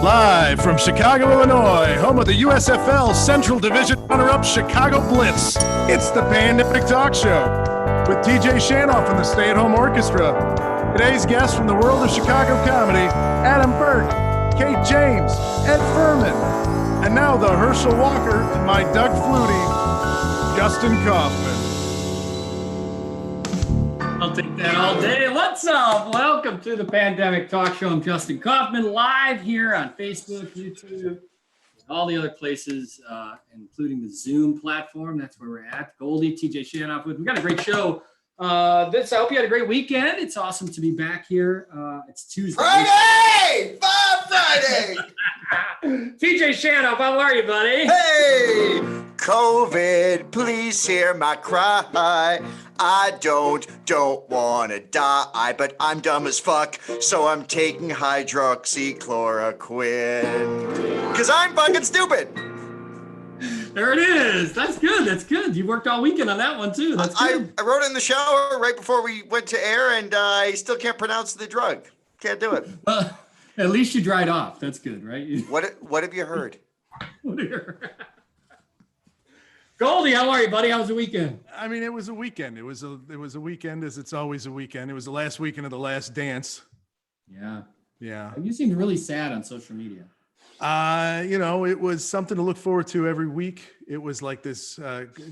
Live from Chicago, Illinois, home of the USFL Central Division runner-up Chicago Blitz, it's the Pandemic Talk Show with TJ Shanoff and the Stay-at-Home Orchestra. Today's guests from the world of Chicago comedy, Adam Burke, Kate James, Ed Furman, and now the Herschel Walker and my Doug Flutie, Justin Kaufman. I'll take that all day. What's up? Welcome to the Pandemic Talk Show. I'm Justin Kaufman, live here on Facebook, YouTube, all the other places, including the Zoom platform. That's where we're at. Goldie, TJ Shanoff. We've got a great show. I hope you had a great weekend. It's awesome to be back here. It's Tuesday. Friday! Friday! TJ Shanoff, how are you, buddy? Hey! COVID, please hear my cry. I don't want to die, but I'm dumb as fuck, so I'm taking hydroxychloroquine. Because I'm fucking stupid. There it is. That's good. That's good. You worked all weekend on that one, too. That's good. I wrote it in the shower right before we went to air, and I still can't pronounce the drug. Can't do it. Well, at least you dried off. That's good, right? What have you heard? Goldie, how are you, buddy? How was the weekend? I mean, it was a weekend. It was a weekend, as it's always a weekend. It was the last weekend of The Last Dance. Yeah. Yeah. You seemed really sad on social media. It was something to look forward to every week. It was like this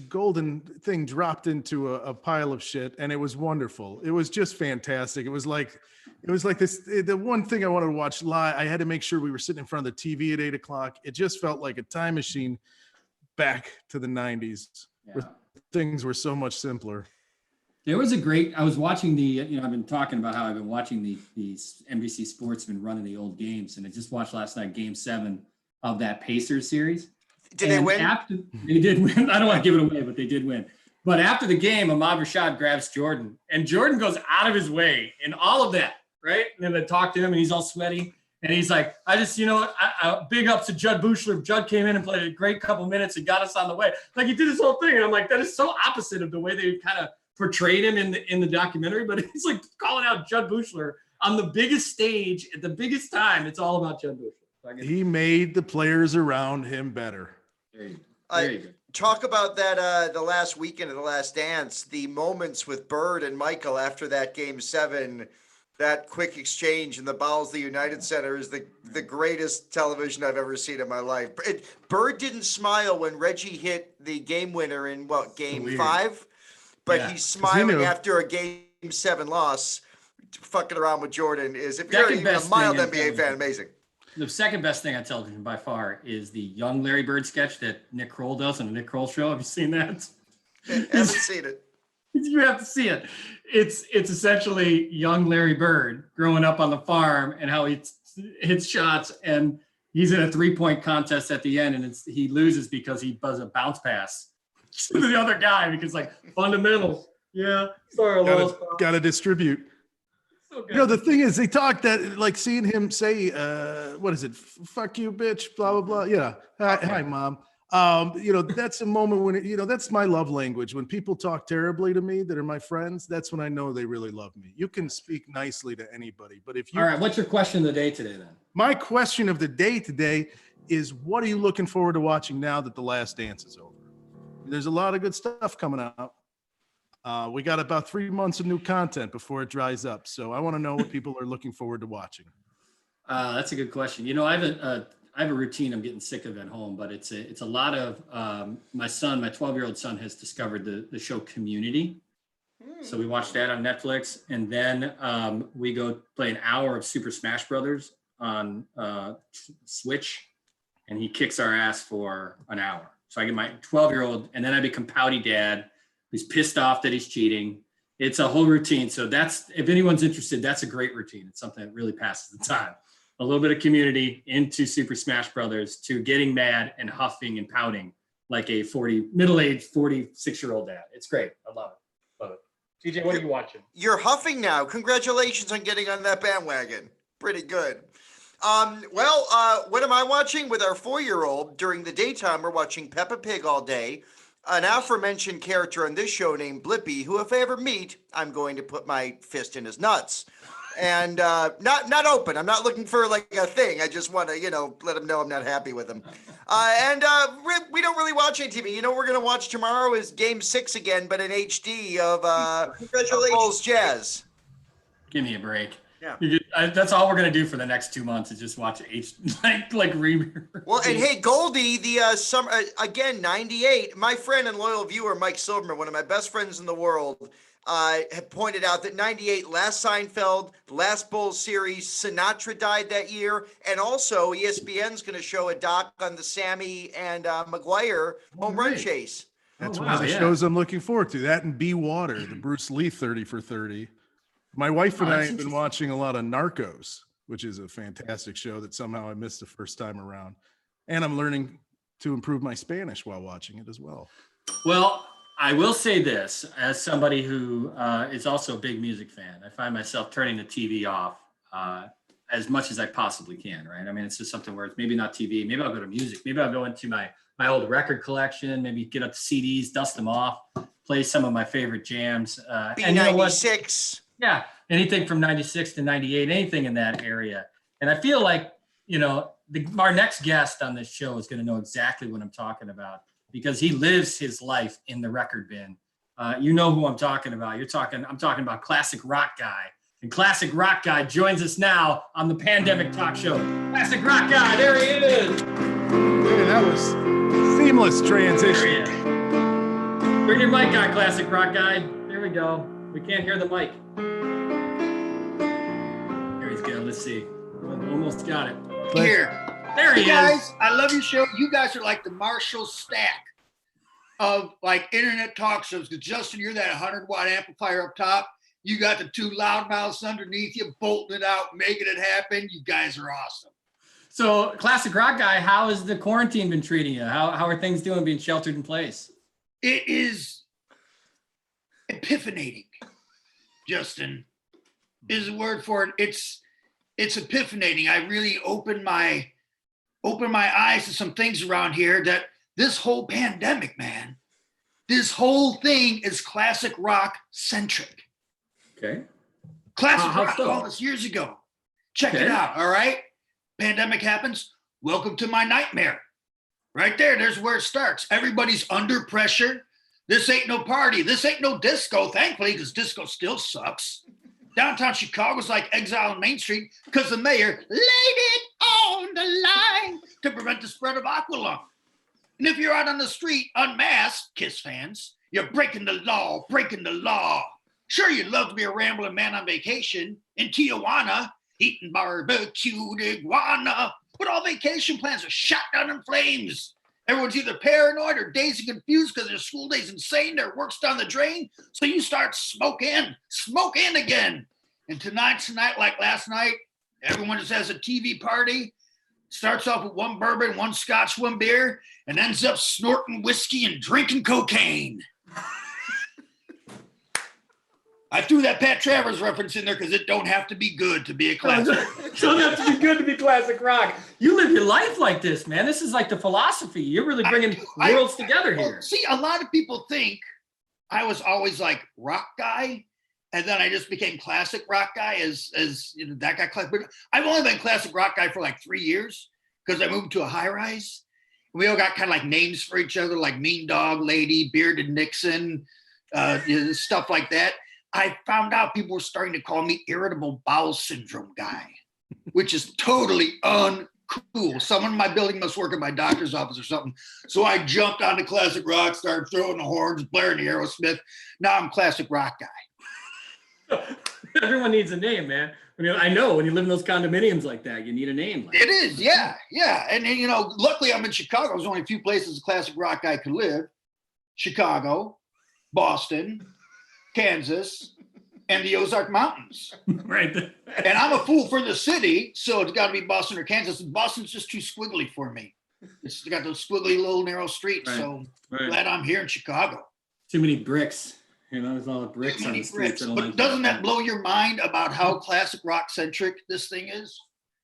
golden thing dropped into a pile of shit, and it was wonderful. It was just fantastic. It was like this. The one thing I wanted to watch live, I had to make sure we were sitting in front of the TV at 8:00. It just felt like a time machine back to the 90s, where things were so much simpler. There was I was watching I've been talking about how I've been watching the NBC Sports been running the old games, and I just watched last night Game 7 of that Pacers series. Did they win? They did win. I don't want to give it away, but they did win. But after the game, Ahmad Rashad grabs Jordan, and Jordan goes out of his way in all of that, right? And then they talk to him, and he's all sweaty. And he's like, big ups to Judd Buechler. Judd came in and played a great couple minutes and got us on the way. Like, he did this whole thing. And I'm like, that is so opposite of the way they kind of portrayed him in the documentary. But he's like calling out Judd Buechler on the biggest stage at the biggest time. It's all about Judd Buechler. He made the players around him better. There you go. Talk about that, the last weekend of The Last Dance, the moments with Bird and Michael after that Game 7. That quick exchange in the bowels of the United Center is the greatest television I've ever seen in my life. Bird didn't smile when Reggie hit the game winner in Game 5, but he's smiling after a Game 7 loss. Fucking around with Jordan is, if you're even a mild NBA fan, amazing. The second best thing on television by far is the young Larry Bird sketch that Nick Kroll does on the Nick Kroll show. Have you seen that? I haven't seen it. You have to see it. It's essentially young Larry Bird growing up on the farm and how he hits shots, and he's in a 3-point contest at the end, and he loses because he does a bounce pass to the other guy because, like, fundamentals. Yeah, sorry, got to distribute. So the thing is, they talk that, like, seeing him say, what is it? Fuck you, bitch, blah, blah, blah. Yeah. Hi, Mom. That's a moment when, that's my love language. When people talk terribly to me that are my friends, that's when I know they really love me. You can speak nicely to anybody, but if you... All right, what's your question of the day today, then? My question of the day today is, what are you looking forward to watching now that The Last Dance is over? There's a lot of good stuff coming out. We got about 3 months of new content before it dries up. So I want to know what people are looking forward to watching. That's a good question. I have a routine I'm getting sick of at home, but it's a lot of my 12-year-old son has discovered the show Community. So we watch that on Netflix, and then we go play an hour of Super Smash Brothers on Switch, and he kicks our ass for an hour. So I get my 12-year-old, and then I become pouty dad who's pissed off that he's cheating. It's a whole routine. So if anyone's interested, that's a great routine. It's something that really passes the time. A little bit of Community into Super Smash Brothers to getting mad and huffing and pouting like a middle-aged 46-year-old dad. It's great. I love it. TJ, what are you watching? You're huffing now. Congratulations on getting on that bandwagon. Pretty good. What am I watching? With our 4-year-old, during the daytime, we're watching Peppa Pig all day. an aforementioned character on this show named Blippy, who, if I ever meet, I'm going to put my fist in his nuts. And not open. I'm not looking for like a thing. I just want to, let him know I'm not happy with him. We don't really watch any TV. What we're going to watch tomorrow is Game 6 again, but in HD of Bulls Jazz. Give me a break. Yeah. That's all we're gonna do for the next 2 months is just watch like re. Well, and hey, Goldie, the summer again, 98. My friend and loyal viewer Mike Silverman, one of my best friends in the world, had pointed out that 98, last Seinfeld, last Bulls series, Sinatra died that year, and also ESPN's going to show a doc on the Sammy and McGuire home run chase. That's one of the shows I'm looking forward to. That and Be Water, the Bruce Lee 30 for 30. My wife and I have been watching a lot of Narcos, which is a fantastic show that somehow I missed the first time around. And I'm learning to improve my Spanish while watching it as well. Well, I will say this, as somebody who is also a big music fan, I find myself turning the TV off as much as I possibly can, right? I mean, it's just something where it's maybe not TV, maybe I'll go to music, maybe I'll go into my old record collection, maybe get up CDs, dust them off, play some of my favorite jams. B96. Yeah, anything from 96 to 98, anything in that area. And I feel like, our next guest on this show is going to know exactly what I'm talking about because he lives his life in the record bin. You know who I'm talking about. I'm talking about Classic Rock Guy. And Classic Rock Guy joins us now on the Pandemic Talk Show. Classic Rock Guy, there he is. Hey, that was seamless transition. Bring your mic on, Classic Rock Guy. There we go. We can't hear the mic. There he's good. Let's see. Almost got it. Here. There he is. Guys, I love your show. You guys are like the Marshall stack of like internet talk shows. Because Justin, you're that 100-watt amplifier up top. You got the two loudmouths underneath you, bolting it out, making it happen. You guys are awesome. So, Classic Rock Guy, how has the quarantine been treating you? How are things doing being sheltered in place? It is epiphanating, Justin, is the word for it. It's epiphanating. I really opened my eyes to some things around here that this whole pandemic, man, this whole thing is classic rock centric. Okay. Classic rock all this years ago. Check it out. All right. Pandemic happens. Welcome to my nightmare. Right there. There's where it starts. Everybody's under pressure. This ain't no party. This ain't no disco, thankfully, because disco still sucks. Downtown Chicago's like Exile on Main Street because the mayor laid it on the line to prevent the spread of aqualung. And if you're out on the street unmasked, Kiss fans, you're breaking the law, breaking the law. Sure, you'd love to be a rambling man on vacation in Tijuana, eating barbecued iguana, but all vacation plans are shot down in flames. Everyone's either paranoid or dazed and confused because their school day's insane, their work's down the drain, so you start smoking again. And tonight, like last night, everyone just has a TV party, starts off with one bourbon, one scotch, one beer, and ends up snorting whiskey and drinking cocaine. I threw that Pat Travers reference in there because it don't have to be good to be a classic. It don't have to be good to be classic rock. You live your life like this, man. This is like the philosophy. You're really bringing worlds together here. See, a lot of people think I was always like rock guy, and then I just became classic rock guy as that guy. I've only been classic rock guy for like 3 years because I moved to a high rise. We all got kind of like names for each other, like Mean Dog Lady, Bearded Nixon, stuff like that. I found out people were starting to call me irritable bowel syndrome guy, which is totally uncool. Someone in my building must work at my doctor's office or something. So I jumped onto classic rock, started throwing the horns, blaring the Aerosmith. Now I'm classic rock guy. Everyone needs a name, man. I know when you live in those condominiums like that, you need a name. It is, yeah. And luckily I'm in Chicago. There's only a few places a classic rock guy could live. Chicago, Boston, Kansas, and the Ozark Mountains. Right. And I'm a fool for the city, so it's got to be Boston or Kansas. Boston's just too squiggly for me. It's got those squiggly little narrow streets, so glad I'm here in Chicago. Too many bricks. There's all the bricks on the streets. But doesn't that blow your mind about how classic rock centric this thing is?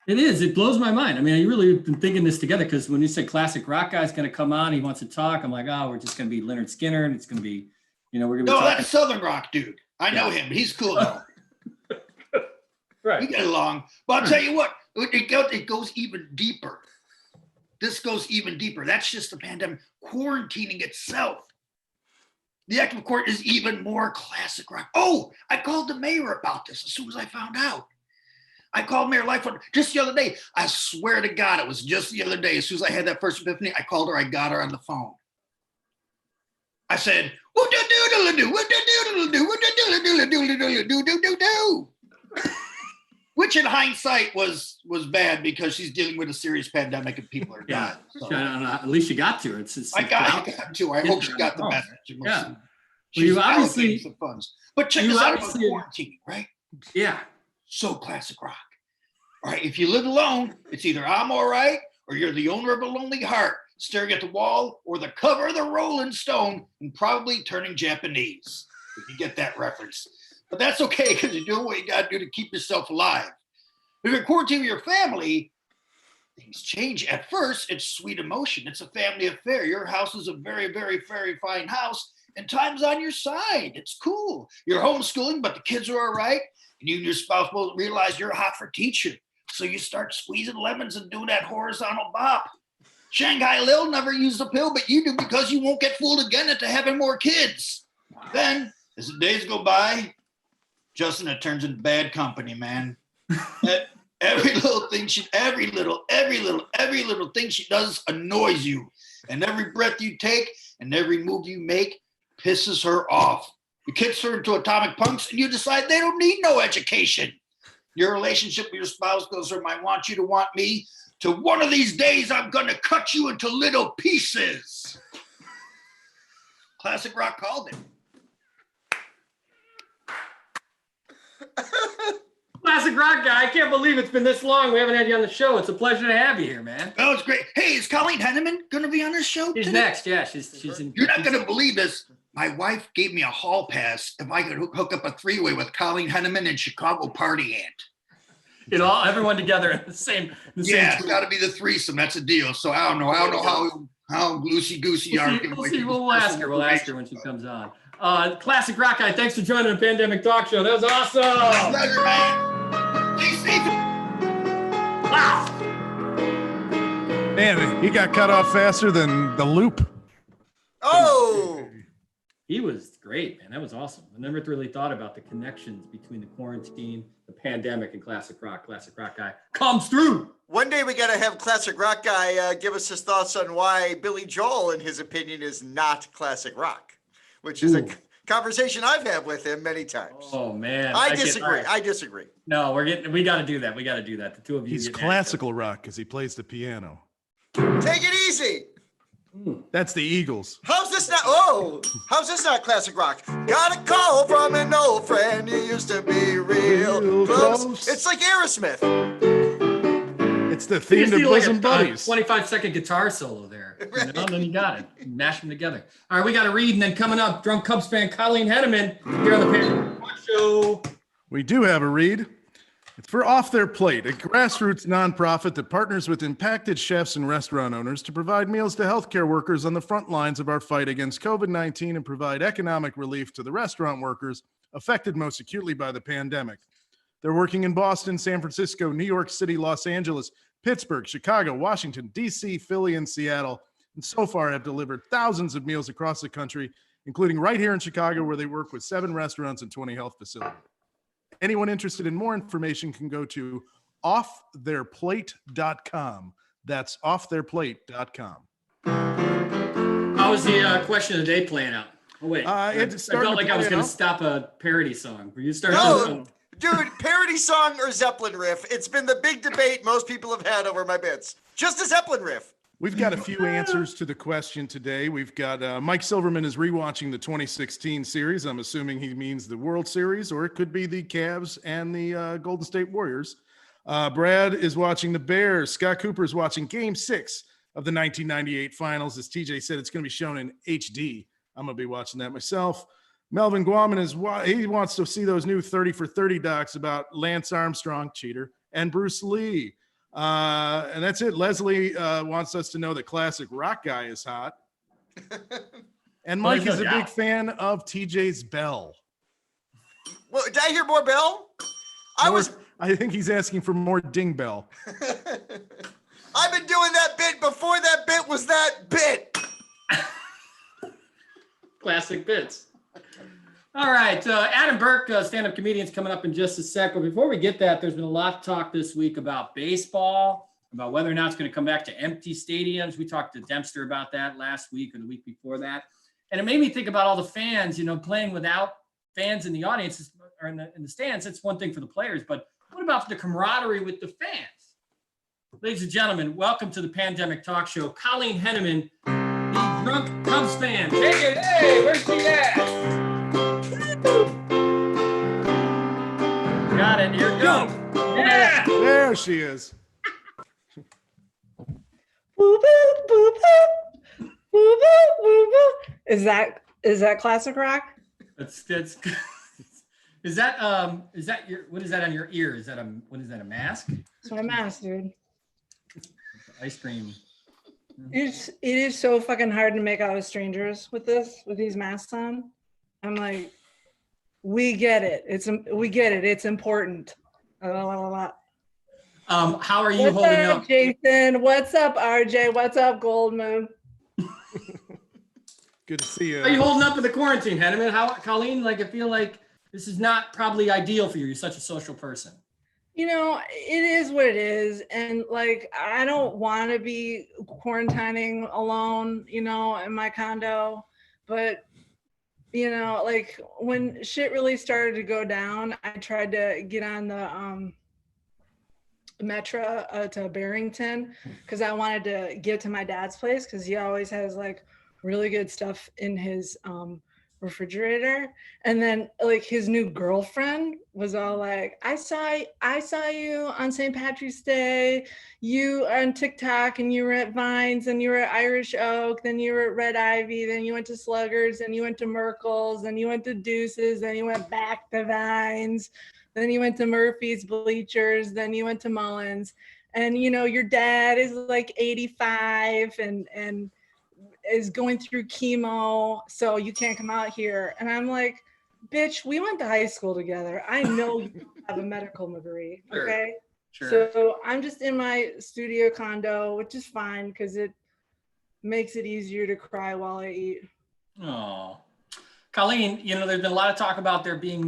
It is. It blows my mind. I mean, I really have been thinking this together because when you said classic rock guy's going to come on, he wants to talk. I'm like, oh, we're just going to be Leonard Skinner, and it's going to be, we're going to be No, talking. that's Southern Rock, dude. I know him. He's cool though. Right. We get along. But I'll tell you what, it goes even deeper. This goes even deeper. That's just the pandemic. Quarantining itself. The act of quarantine is even more classic rock. Oh, I called the mayor about this as soon as I found out. I called Mayor Lightfoot just the other day. I swear to God, it was just the other day. As soon as I had that first epiphany, I called her. I got her on the phone. I said, "What do doodle do? What do doodle do? What do doodle doodle do do do do?" Which, in hindsight, was bad because she's dealing with a serious pandemic and people are dying. So, At least you got to her. I got to. I hope she got the message. Yeah. She's you obviously allocating some funds. But check this out about quarantine, right? Yeah. So classic rock. All right, if you live alone, it's either I'm all right or you're the owner of a lonely heart, staring at the wall or the cover of the Rolling Stone and probably turning Japanese, if you get that reference. But that's okay because you're doing what you got to do to keep yourself alive. If you're quarantined with your family, things change. At first, it's sweet emotion. It's a family affair. Your house is a very, very, very fine house, and time's on your side. It's cool. You're homeschooling, but the kids are all right. And you and your spouse both realize you're hot for teaching. So you start squeezing lemons and doing that horizontal bop. Shanghai Lil never used a pill, but you do because you won't get fooled again into having more kids. Then, as the days go by, Justin, it turns into bad company, man. Every little thing every little thing she does annoys you. And every breath you take and every move you make pisses her off. Your kids turn into atomic punks and you decide they don't need no education. Your relationship with your spouse goes from I want you to want me to one of these days I'm gonna cut you into little pieces. Classic rock called it. Classic rock guy. I can't believe it's been this long. We haven't had you on the show. It's a pleasure to have you here, man. Oh, it's great. Hey, is Colleen Henneman going to be on this show? She's today? next. Yeah, she's in. You're not going to believe this. My wife gave me a hall pass if I could hook up a three-way with Colleen Henneman and Chicago Party Ant. Everyone together in the same. It's got to be the threesome. That's a deal. So I don't know how loosey goosey you are. We'll see. We'll ask her. We'll ask her when she comes on. Classic rock guy. Thanks for joining the Pandemic Talk Show. That was awesome. Pleasure, man. Stay safe. Wow. Man, he got cut off faster than the loop. Oh, He was great, man. That was awesome. I never really thought about the connections between the quarantine, the pandemic, and classic rock. Classic rock guy comes through. one day we got to have classic rock guy give us his thoughts on why Billy Joel, in his opinion, is not classic rock, which is a conversation I've had with him many times. Oh man, I disagree. I disagree. No, we got to do that. We got to do that. The two of you. He's classical rock because he plays the piano. Take it easy. That's the Eagles. How's this not classic rock? Got a call from an old friend. You used to be real close. It's like Aerosmith. It's the theme to Bosom Buddies. 25-second guitar solo there. And then you got it. Mash them together. All right, we got to read. And then coming up, drunk Cubs fan Colleen Henneman here on the Pandemic Talk Show. We do have a read. It's for Off Their Plate, a grassroots nonprofit that partners with impacted chefs and restaurant owners to provide meals to healthcare workers on the front lines of our fight against COVID-19 and provide economic relief to the restaurant workers affected most acutely by the pandemic. They're working in Boston, San Francisco, New York City, Los Angeles, Pittsburgh, Chicago, Washington, D.C., Philly, and Seattle, and so far have delivered thousands of meals across the country, including right here in Chicago, where they work with 7 restaurants and 20 health facilities. Anyone interested in more information can go to offtheirplate.com. That's offtheirplate.com. How was the question of the day playing out? Oh, wait. I felt like I was going to stop a parody song. Were you starting? No, dude, parody song or Zeppelin riff? It's been the big debate most people have had over my bits. Just a Zeppelin riff. We've got a few answers to the question today. We've got Mike Silverman is rewatching the 2016 series. I'm assuming he means the World Series, or it could be the Cavs and the Golden State Warriors. Brad is watching the Bears. Scott Cooper is watching Game 6 of the 1998 Finals. As TJ said, it's going to be shown in HD. I'm going to be watching that myself. Melvin Guaman he wants to see those new 30 for 30 docs about Lance Armstrong, cheater, and Bruce Lee. And that's it. Leslie wants us to know that Classic Rock Guy is hot. And Well, Mike there's is no a big doubt. fan of TJ's Bell. Well, did I hear more Bell? I think he's asking for more Ding Bell. I've been doing that bit before that bit was that bit. Classic bits. All right, Adam Burke, stand-up comedian's coming up in just a sec. But before we get that, there's been a lot of talk this week about baseball, about whether or not it's going to come back to empty stadiums. We talked to Dempster about that last week or the week before that. And it made me think about all the fans, playing without fans in the audience or in the stands. It's one thing for the players, but what about the camaraderie with the fans? Ladies and gentlemen, welcome to the Pandemic Talk Show. Colleen Henneman, the drunk Cubs fan. Take it. Hey, where's she at? Got it. Here it goes. Yeah. There she is. Boop, boop, boop, boop. Boop, boop, boop, boop. Is that classic rock? That's is that your, what is that on your ear? Is that a mask? It's my mask, dude. Ice cream. It is so fucking hard to make out with strangers with these masks on. I'm like, we get it. We get it. It's important. How are you What's holding up, up? Jason? What's up, RJ? What's up, Goldmoon? Good to see you. How are you holding up in the quarantine, Henneman? How, Colleen? I feel like this is not probably ideal for you. You're such a social person. It is what it is. And I don't want to be quarantining alone, in my condo. But, when shit really started to go down, I tried to get on the metro to Barrington because I wanted to get to my dad's place because he always has really good stuff in his refrigerator. And then his new girlfriend was all like, I saw you on St. Patrick's Day, you on TikTok, and you were at Vines, and you were at Irish Oak, then you were at Red Ivy, then you went to Sluggers, then you went to Merkel's, then you went to Deuces, then you went back to Vines, then you went to Murphy's Bleachers, then you went to Mullins. And your dad is 85 and is going through chemo, so you can't come out here. And I'm like, bitch, we went to high school together. I know you have a medical degree, okay? Sure. So I'm just in my studio condo, which is fine because it makes it easier to cry while I eat. Oh, Colleen, there's been a lot of talk about there being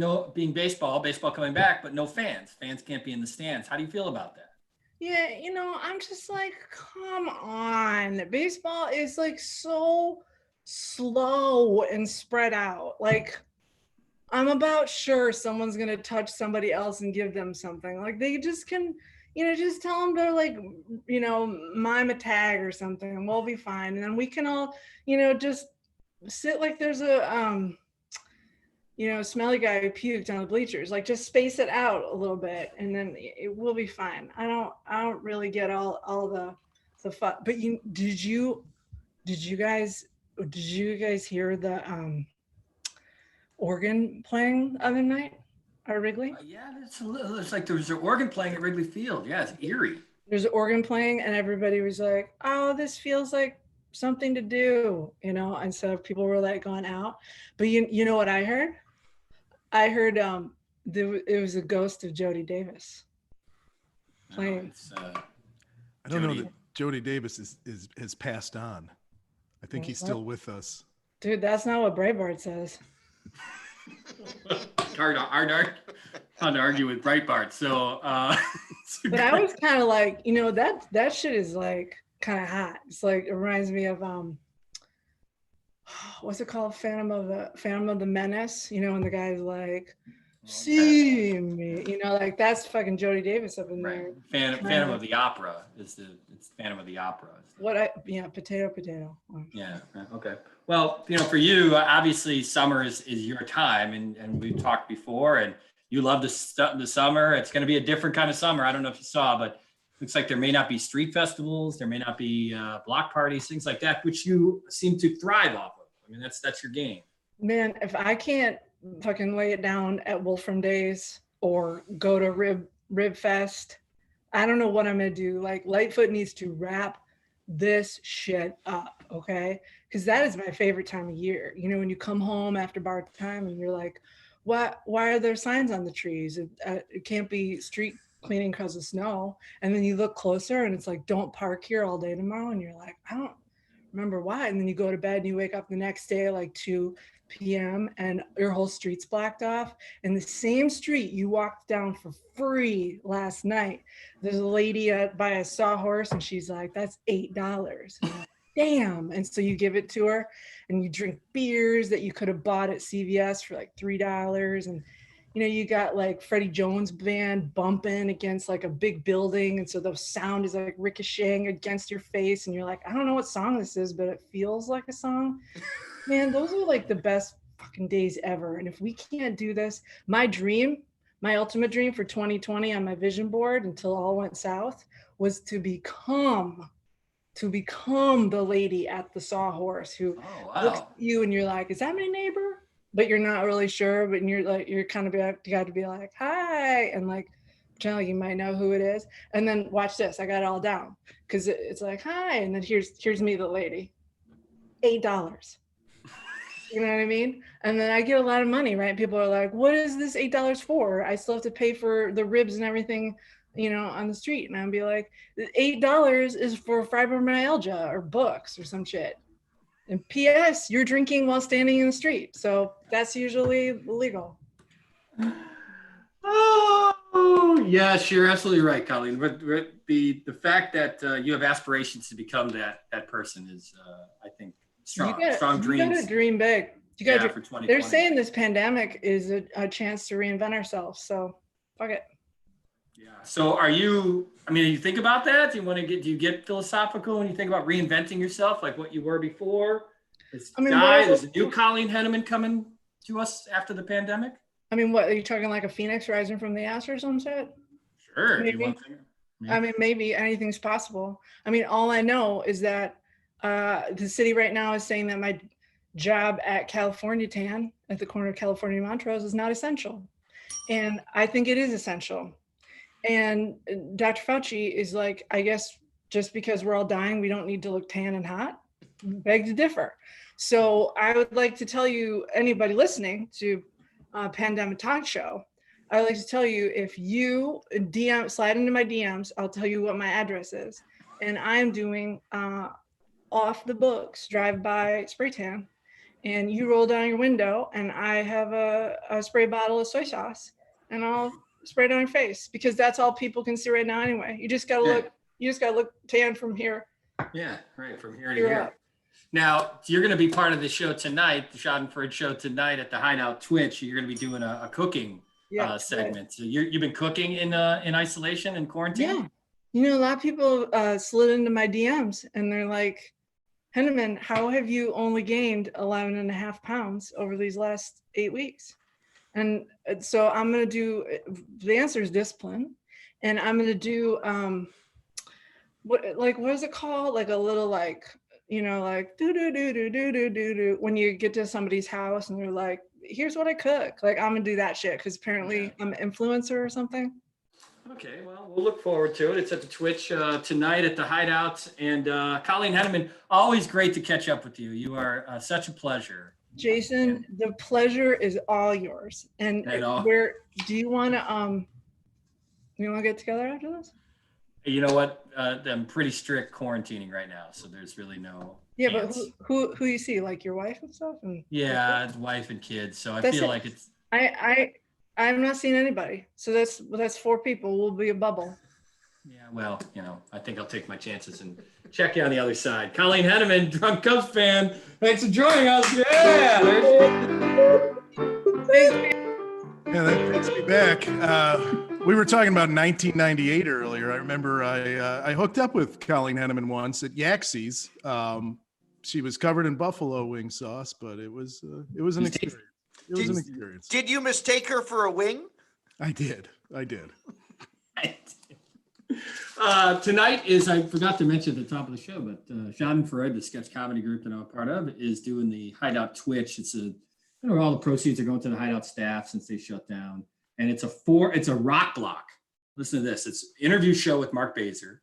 baseball coming back, but no fans. Fans can't be in the stands. How do you feel about that? Yeah, I'm just like, come on. Baseball is so slow and spread out. I'm about sure someone's going to touch somebody else and give them something. They just can, just tell them to mime a tag or something and we'll be fine. And then we can all, just sit like there's a, smelly guy who puked on the bleachers, just space it out a little bit and then it will be fine. I don't really get all the fun, but did you guys hear the organ playing the other night at Wrigley? Yeah, it's like there was an organ playing at Wrigley Field. Yeah, it's eerie. There's an organ playing and everybody was like, oh, this feels like something to do, and so people were going out. But you know what I heard? I heard it was a ghost of Jody Davis playing. I don't know that Jody Davis has passed on. I think he's still with us. Dude, that's not what Breitbart says. hard to argue with Breitbart. So, but I was kind of like, that shit is kind of hot. It's it reminds me of what's it called? Phantom of the Menace. When the guy's like, see me. That's fucking Jody Davis up in there. Phantom of the Opera it's Phantom of the Opera. Potato. Yeah. Okay. Well, for you, obviously summer is your time, and we've talked before, and you love the summer. It's going to be a different kind of summer. I don't know if you saw, but looks like there may not be street festivals, there may not be block parties, things like that, which you seem to thrive off of. I mean, that's your game. Man, if I can't fucking lay it down at Wolfram Days or go to Rib Fest, I don't know what I'm gonna do. Like Lightfoot needs to wrap this shit up, okay? Because that is my favorite time of year. You know, when you come home after bar time and you're like, why are there signs on the trees? It can't be street cleaning because of snow. And then you look closer and it's like, don't park here all day tomorrow. And you're like, I don't remember why. And then you go to bed and you wake up the next day at like 2 p.m. and your whole street's blocked off. And the same street you walked down for free last night, there's a lady by a sawhorse and she's like, that's $8. And I'm like, damn. And so you give it to her and you drink beers that you could have bought at CVS for like $3. And you know, you got like Freddie Jones band bumping against like a big building. And so the sound is like ricocheting against your face. And you're like, I don't know what song this is, but it feels like a song. Man, those are like the best fucking days ever. And if we can't do this, my ultimate dream for 2020 on my vision board until all went south was to become the lady at the sawhorse who looks at you and you're like, is that my neighbor? But you're not really sure, but you're kind of you got to be like, hi, and like pretend like you might know who it is. And then watch this, I got it all down because it's like, hi, and then here's me, the lady, $8. You know what I mean? And then I get a lot of money, right? People are like, what is this $8 for? I still have to pay for the ribs and everything, you know, on the street. And I'd be like, $8 is for fibromyalgia or books or some shit. And P.S., you're drinking while standing in the street. So that's usually illegal. Oh, yes, you're absolutely right, Colleen. But the fact that you have aspirations to become that person is, I think, strong dreams. You gotta dream big. You gotta for 2020. They're saying this pandemic is a chance to reinvent ourselves. So fuck it. Yeah. So you think about that? Do you get philosophical when you think about reinventing yourself, like what you were before? There's a new Colleen Henneman coming to us after the pandemic. I mean, what are you talking, like a phoenix rising from the ash or some shit? Sure. Maybe. If you want to. Yeah. I mean, maybe anything's possible. I mean, all I know is that the city right now is saying that my job at California Tan at the corner of California and Montrose is not essential. And I think it is essential. And Dr. Fauci is like, I guess just because we're all dying, we don't need to look tan and hot. Beg to differ. So I would like to tell you, anybody listening to Pandemic Talk Show, I'd like to tell you, if you slide into my DMs, I'll tell you what my address is. And I'm doing off the books drive-by spray tan. And you roll down your window and I have a spray bottle of soy sauce and I'll spray it on your face, because that's all people can see right now anyway. You just gotta look tan from here. Yeah, right, from here to here. Now, you're going to be part of the show tonight, the Schadenfreude show tonight at the Hideout Twitch. You're going to be doing a cooking segment. Right. So you've been cooking in isolation and quarantine? Yeah. You know, a lot of people slid into my DMs and they're like, Henneman, how have you only gained 11.5 pounds over these last 8 weeks? And so I'm going to do, the answer is discipline. And I'm going to do, what is it called? Like a little, like, you know, like do when you get to somebody's house and they're like, here's what I cook. Like, I'm going to do that shit because apparently I'm an influencer or something. Okay, well, we'll look forward to it. It's at the Twitch tonight at the Hideout. And Colleen Henneman, always great to catch up with you. You are such a pleasure. Jason, the pleasure is all yours. And where do you want to get together after this? You know what? I'm pretty strict quarantining right now, so there's really no. Yeah, chance. But who you see, like your wife and stuff? And wife and kids. So I feel like it's. I'm not seeing anybody. So that's 4 people. We'll be a bubble. Yeah, well, you know, I think I'll take my chances and check you on the other side. Colleen Henneman, Drunk Cubs fan. Thanks for joining us. Yeah, that takes me back. We were talking about 1998 earlier. I remember I hooked up with Colleen Henneman once at Yaxie's. She was covered in buffalo wing sauce, but it was an experience. It was an experience. Did you mistake her for a wing? I did. Tonight is, I forgot to mention at the top of the show, but Schadenfreude, the sketch comedy group that I'm a part of, is doing the Hideout Twitch. It's all the proceeds are going to the Hideout staff since they shut down. And it's a rock block. listen to this. It's interview show with Mark Baser.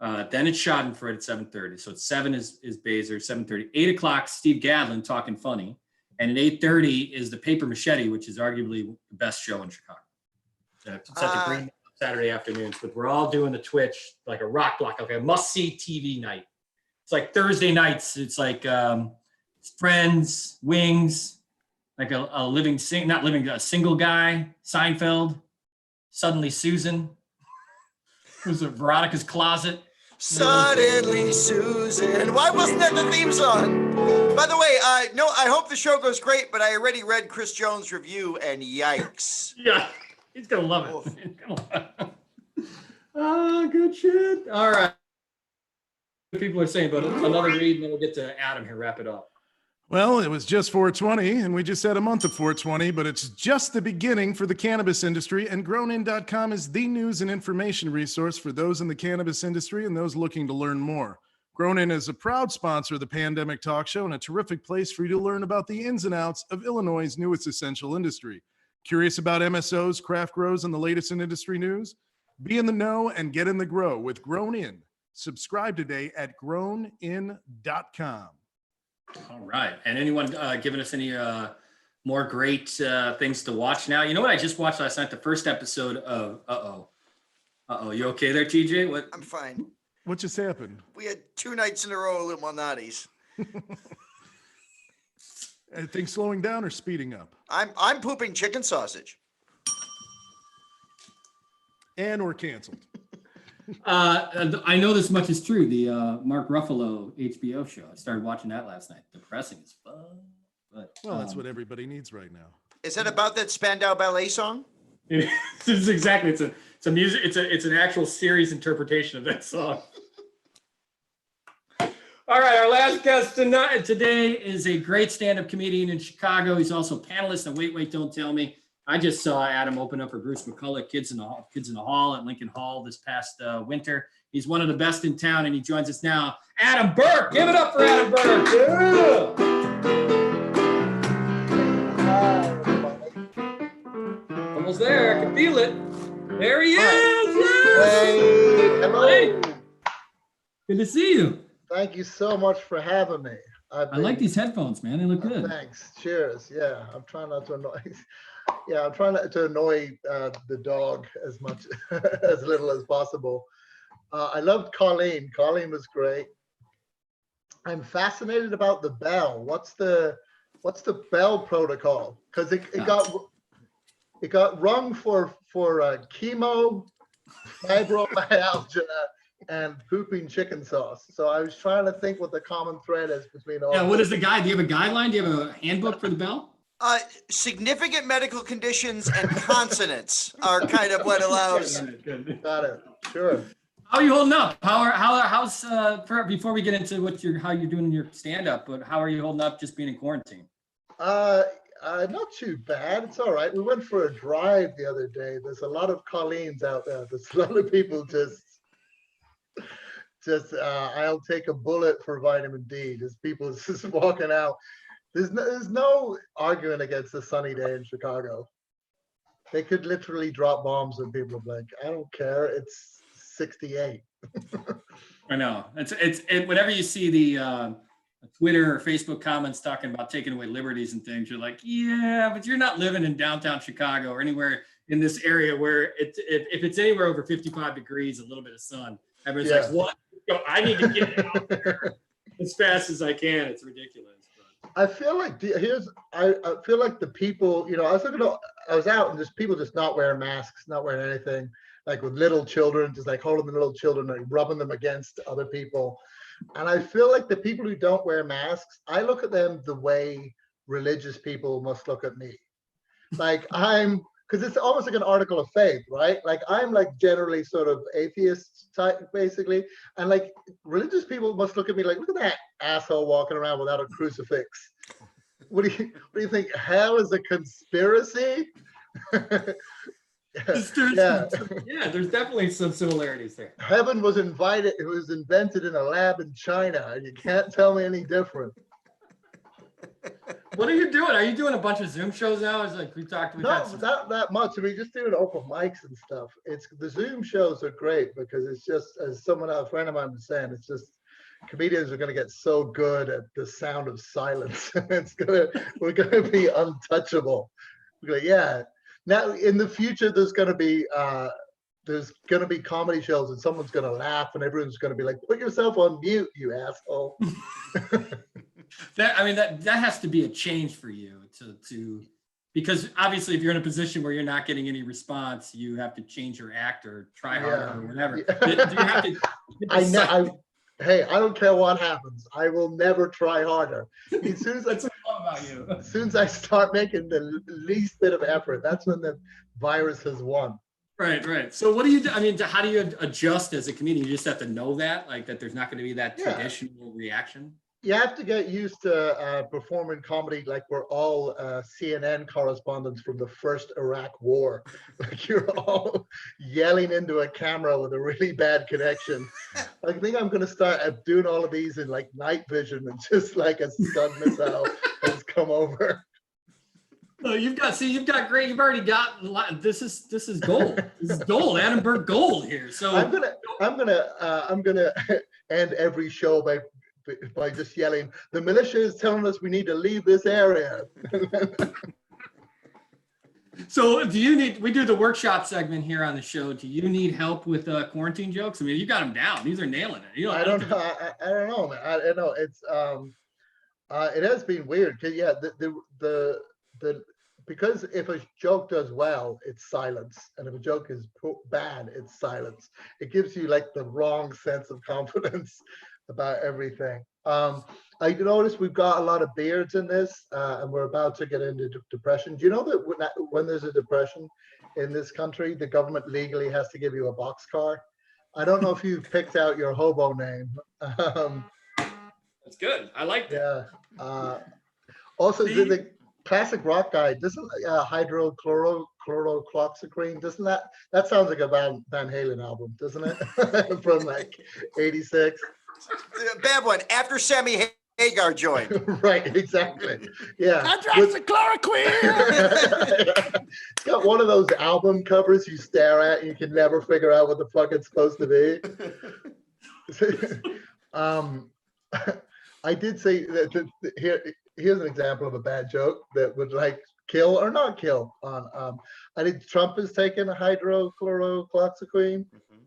Then it's Schadenfreude at 7:30. So it's 7 is Baser, 7:30. 8 o'clock, Steve Gadlin talking funny. And at 8:30 is the Paper Machete, which is arguably the best show in Chicago. It's at the Green Saturday afternoons, but we're all doing the Twitch, like a rock block, like a must-see TV night. It's like Thursday nights. It's like Friends, Wings, like a single guy, Seinfeld, Suddenly Susan. Who's at Veronica's Closet. Suddenly Susan. Why wasn't that the theme song? By the way, no, I hope the show goes great, but I already read Chris Jones' review and yikes. Yeah, he's gonna love it. Oh, good shit. All right. People are saying, but another read, and then we'll get to Adam here, wrap it up. Well, it was just 420, and we just had a month of 420, but it's just the beginning for the cannabis industry, and grownin.com is the news and information resource for those in the cannabis industry and those looking to learn more. Gronin is a proud sponsor of the Pandemic Talk Show and a terrific place for you to learn about the ins and outs of Illinois' newest essential industry. Curious about MSOs, craft grows, and the latest in industry news? Be in the know and get in the grow with Grown In. Subscribe today at grownin.com. All right. And anyone giving us any more great things to watch now? You know what I just watched last night? The first episode of Uh-oh. You okay there, TJ? What? I'm fine. What just happened? We had 2 nights in a row of Illuminatis. Are things slowing down or speeding up? I'm pooping chicken sausage. And we're canceled. I know this much is true. The Mark Ruffalo HBO show. I started watching that last night. Depressing as fuck. But, well, that's what everybody needs right now. Is that about that Spandau Ballet song? It's exactly. It's a music. It's an actual series interpretation of that song. All right, our last guest today is a great stand-up comedian in Chicago. He's also a panelist on Wait, Don't Tell Me. I just saw Adam open up for Bruce McCulloch, Kids in the Hall at Lincoln Hall this past winter. He's one of the best in town, and he joins us now. Adam Burke, give it up for Adam Burke. Yeah. Almost there, I can feel it. There he is. Hey, hello. Hey. Good to see you. Thank you so much for having me. I like these headphones, man. They look good. Thanks. Cheers. Yeah, I'm trying not to annoy. Yeah, I'm trying not to annoy the dog as much, as little as possible. I loved Colleen. Colleen was great. I'm fascinated about the bell. What's the bell protocol? Because it got rung for chemo, fibromyalgia, and pooping chicken sauce. So I was trying to think what the common thread is between all. Yeah, what is the guide? Do you have a guideline? Do you have a handbook for the bell? Significant medical conditions and consonants are kind of what allows. Got it. Sure. How are you holding up? How's before we get into how you're doing in your stand-up, but how are you holding up just being in quarantine? Not too bad. It's all right. We went for a drive the other day. There's a lot of Colleens out there. There's a lot of people just I'll take a bullet for vitamin D. Just people just walking out. There's no arguing against a sunny day in Chicago. They could literally drop bombs and people are like, I don't care. It's 68. I know. It's whenever you see the Twitter or Facebook comments talking about taking away liberties and things, you're like, yeah, but you're not living in downtown Chicago or anywhere in this area where if it's anywhere over 55 degrees, a little bit of sun, everyone's like, what? I need to get out there as fast as I can. It's ridiculous. I feel like I feel like the people, I was out and just people just not wearing masks, not wearing anything, like with little children, just like holding the little children, like rubbing them against other people. And I feel like the people who don't wear masks, I look at them the way religious people must look at me. Like because it's almost like an article of faith, right? Like I'm like generally sort of atheist type, basically. And like religious people must look at me like, look at that asshole walking around without a crucifix. What do you think? Hell is a conspiracy? Yeah, there's definitely some similarities there. Heaven was invented in a lab in China, and you can't tell me any different. What are you doing? Are you doing a bunch of Zoom shows now? It's like we had No, some. not that much. We just doing open mics and stuff. It's the Zoom shows are great because it's just, as a friend of mine was saying, it's just comedians are going to get so good at the sound of silence. We're going to be untouchable. We're going, yeah. Now in the future, there's going to be comedy shows and someone's going to laugh and everyone's going to be like, put yourself on mute, you asshole. That has to be a change for you to because obviously if you're in a position where you're not getting any response, you have to change your act or try harder or whatever. Yeah. Do you have to? Hey, I don't care what happens. I will never try harder. As soon as That's what I love about you. as soon as I start making the least bit of effort, that's when the virus has won. Right. So what do you do? I mean, how do you adjust as a comedian? You just have to know that there's not going to be that traditional reaction. You have to get used to performing comedy like we're all CNN correspondents from the first Iraq war. Like you're all yelling into a camera with a really bad connection. I think I'm going to start doing all of these in like night vision and just like a Scud missile has come over. No, you've already got, this is gold. This is gold, Adam Burke gold here. So I'm gonna end every show by just yelling, the militia is telling us we need to leave this area. So we do the workshop segment here on the show. Do you need help with quarantine jokes? I mean, you got them down. These are nailing it. I don't know, man. I know it's it has been weird because because if a joke does well, it's silence, and if a joke is bad, it's silence. It gives you like the wrong sense of confidence about everything. I noticed we've got a lot of beards in this, and we're about to get into depression. Do you know that when there's a depression in this country, the government legally has to give you a boxcar? I don't know if you've picked out your hobo name. That's good. I like that. Yeah. Also, the classic rock guy, doesn't hydrochloroquine, doesn't that sounds like a Van Halen album, doesn't it? From like 86. Bad one. After Sammy Hagar joined. Right, exactly. Yeah. Hydroxychloroquine. It's got one of those album covers you stare at and you can never figure out what the fuck it's supposed to be. I did say that here's an example of a bad joke that would like kill or not kill on I think Trump has taken a hydrochloroquine.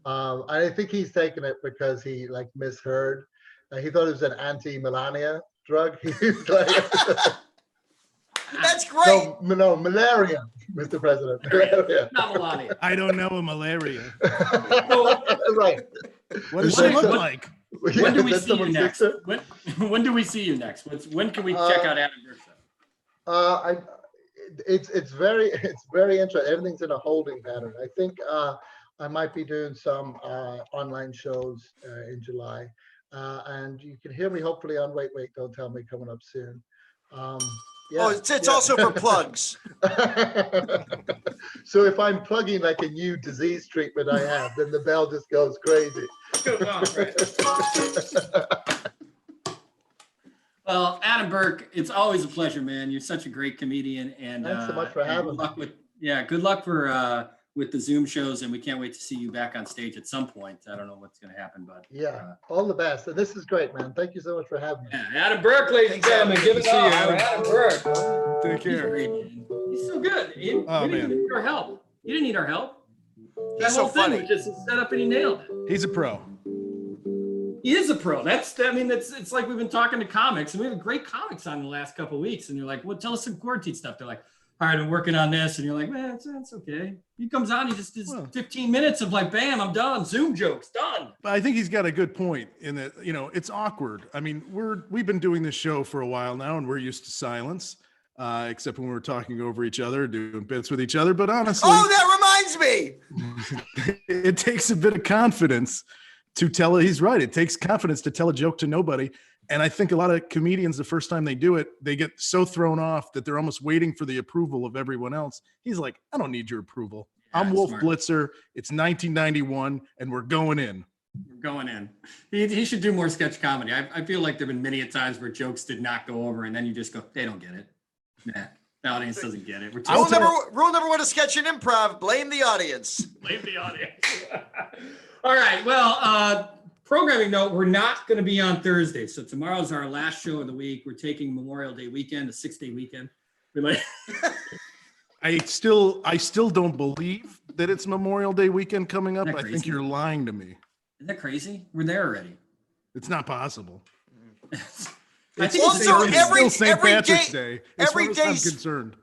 I think he's taken it because he like misheard. He thought it was an anti-Melania drug. He's like, that's great. No, malaria, Mr. President. Malaria. Not Melania. I don't know a malaria. Right. What does she look like? When do we see you next? When do we see you next? When can we check out Adam Burke? It's very interesting. Everything's in a holding pattern. I think I might be doing some online shows in July, and you can hear me hopefully on Wait, Don't Tell Me coming up soon. It's also for plugs. So if I'm plugging like a new disease treatment I have, then the bell just goes crazy. Well, Adam Burke, it's always a pleasure, man. You're such a great comedian, and thanks so much for having me. Good luck with the Zoom shows, and we can't wait to see you back on stage at some point. I don't know what's going to happen, but all the best. And this is great, man. Thank you so much for having me. Yeah, Adam Burke, ladies and gentlemen, give it up. Adam Burke. Take care. He's so good. You didn't need our help. You didn't need our help. That He's whole so thing funny. was just set up and he nailed it. He's a pro. He is a pro. It's like we've been talking to comics, and we have great comics on the last couple of weeks, and you're like, well, tell us some quarantine stuff. They're like, all right, I'm working on this, and you're like, man, it's okay. He comes on, he just does 15 minutes of like, bam, I'm done. Zoom jokes, done. But I think he's got a good point in that, it's awkward. I mean, we've been doing this show for a while now, and we're used to silence, except when we're talking over each other, doing bits with each other. But honestly, that reminds me. It takes a bit of confidence to tell it. He's right. It takes confidence to tell a joke to nobody. And I think a lot of comedians, the first time they do it, they get so thrown off that they're almost waiting for the approval of everyone else. He's like, I don't need your approval. I'm Wolf smart. Blitzer. It's 1991 and we're going in. We're going in. He should do more sketch comedy. I feel like there've been many a times where jokes did not go over, and then you just go, they don't get it. Nah, the audience doesn't get it. Rule number one of sketch and improv: blame the audience. Blame the audience. All right. Well, programming note: we're not going to be on Thursday, so tomorrow's our last show of the week. We're taking Memorial Day weekend, a 6-day weekend. We're like. I still don't believe that it's Memorial Day weekend coming up. Isn't I that think crazy? you're lying to me. Isn't that crazy? We're there already. It's not possible. I It's think also it's Thursday. every- still St. Patrick's day- Day. As every far as I'm day's- concerned.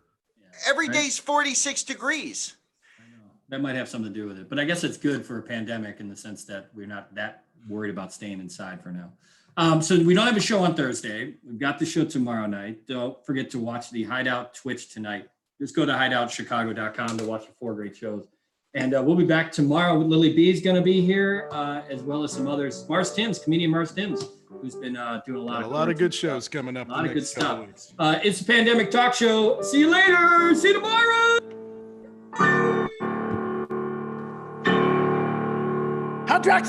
Every Right. day's 46 degrees. I know. That might have something to do with it, but I guess it's good for a pandemic in the sense that we're not that worried about staying inside for now. So we don't have a show on Thursday. We've got the show tomorrow night. Don't forget to watch the Hideout Twitch tonight. Just go to hideoutchicago.com to watch the 4 great shows. And we'll be back tomorrow with Lily B is going to be here, as well as some others. Mars Timms, comedian Mars Timms, who's been doing a lot of good shows coming up. A lot of good stuff. Weeks. It's a Pandemic Talk Show. See you later. See you tomorrow.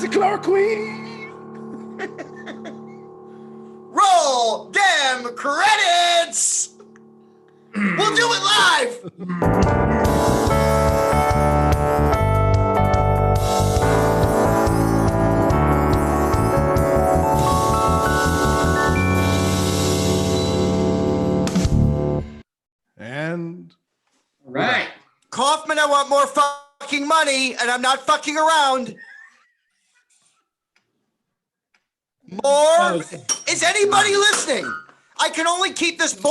Hydroxychloroquine. Roll damn credits. We'll do it live. And Right. Kaufman, I want more fucking money, and I'm not fucking around. More? Is anybody listening? I can only keep this bull